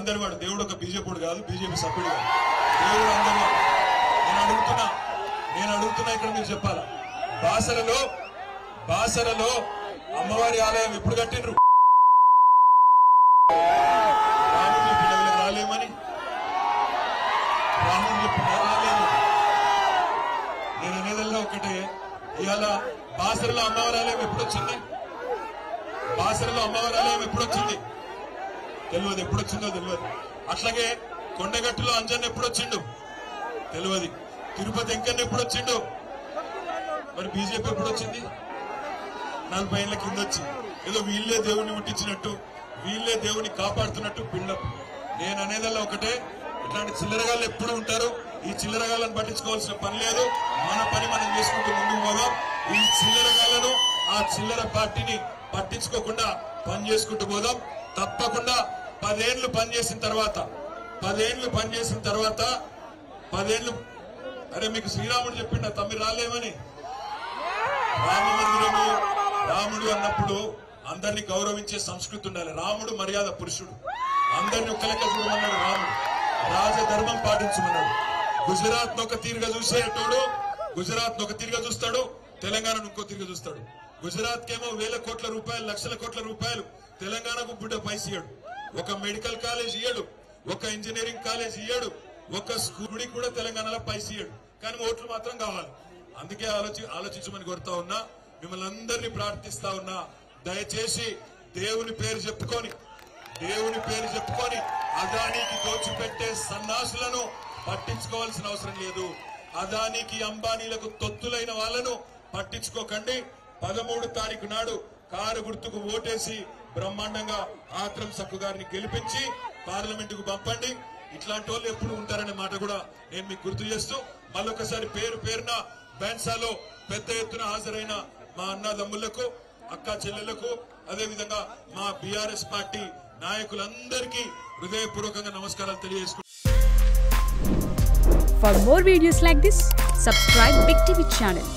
అందరి వాడు దేవుడు ఒక బీజేపీ కాదు, బీజేపీ సభ్యుడు కాదు, దేవుడు అందరి వాడు. నేను అడుగుతున్నా ఇక్కడ మీరు చెప్పాలా, బాసరలో అమ్మవారి ఆలయం ఎప్పుడు కట్టిండ్రు? రాముడు చెప్పిన రాలేమని, రాముడు చెప్పిన రాలేదు. నేను అనేదల్లా ఒకటే, ఇవాళ బాసరలో అమ్మవారి ఆలయం ఎప్పుడు వచ్చింది? బాసరలో అమ్మవారి ఆలయం ఎప్పుడు వచ్చింది తెలియదు, ఎప్పుడొచ్చిందో తెలియదు. అట్లాగే కొండగట్టులో అంజన్ ఎప్పుడు వచ్చిండు తెలియదు, తిరుపతి వెంకన్న ఎప్పుడు వచ్చిండు, మరి బీజేపీ ఎప్పుడు వచ్చింది? 40 ఏళ్ల కింద వచ్చి ఏదో వీళ్ళే దేవుణ్ణి ముట్టించినట్టు, వీళ్ళే దేవుని కాపాడుతున్నట్టు బిల్డప్. నేను అనేదల్లా ఒకటే, ఇట్లాంటి చిల్లరగాళ్ళు ఎప్పుడు ఉంటారు, ఈ చిల్లరగాళ్ళను పట్టించుకోవాల్సిన పని లేదు, మన పని మనం చేసుకుంటూ ముందుకు పోదాం. ఈ చిల్లరగాళ్ళను, ఆ చిల్లర పార్టీని పట్టించుకోకుండా పని చేసుకుంటూ పోదాం. తప్పకుండా 10 ఏళ్లు పనిచేసిన తర్వాత 10 ఏళ్లు అరే మీకు శ్రీరాముడు చెప్పిండ తమ్మి రాలేమని, రామ మందిరము రాముడు అన్నప్పుడు అందరినీ గౌరవించే సంస్కృతి ఉండాలి. రాముడు మర్యాద పురుషుడు, అందరిని ఒక్క లెక్క చూడమన్నాడు. రాముడు రాజధర్మం పాటించమన్నాడు. గుజరాత్ ఒక తీరుగా చూసేటోడు గుజరాత్ ఒక తీరుగా చూస్తాడు, తెలంగాణను ఇంకో తీరుగా చూస్తాడు. గుజరాత్ కేమో వేల కోట్ల రూపాయలు, లక్షల కోట్ల రూపాయలు, తెలంగాణకు బిడ్డ పైస ఇయ్యడు, ఒక మెడికల్ కాలేజ్ ఇయ్యడు, ఒక ఇంజనీరింగ్ కాలేజ్ ఇయ్యడు, ఒక స్కూల్ కూడా తెలంగాణలో పైస ఇయ్యడు, కానీ ఓట్లు మాత్రం కావాలి. అందుకే ఆలోచించమని కోరుతా ఉన్నా, మిమ్మల్ని అందరినీ ప్రార్థిస్తా ఉన్నా, దయచేసి దేవుని పేరు చెప్పుకొని అదానికి దోచిపెట్టే సన్నాసులను పట్టించుకోవాల్సిన అవసరం లేదు. అదానికి అంబానీలకు తొత్తులైన వాళ్ళను పట్టించుకోకండి. 13 తారీఖు నాడు కారు గుర్తుకు ఓటేసి బ్రహ్మాండంగా ఆత్రం సక్కు గారిని గెలిపించి పార్లమెంటుకు పంపండి. ఇట్లాంటి వాళ్ళు ఎప్పుడు ఉంటారనే మాట కూడా నేను మీకు గుర్తు చేస్తూ, మళ్ళొకసారి పేరున బెన్సాలో పెద్ద ఎత్తున హాజరైన మా అన్నదమ్ములకు, అక్క చెల్లెలకు, అదేవిధంగా మా బీఆర్ఎస్ పార్టీ నాయకులందరికీ హృదయపూర్వకంగా నమస్కారాలు తెలియజేసుకుంటున్నాను. For more videos like this, subscribe Big TV channel.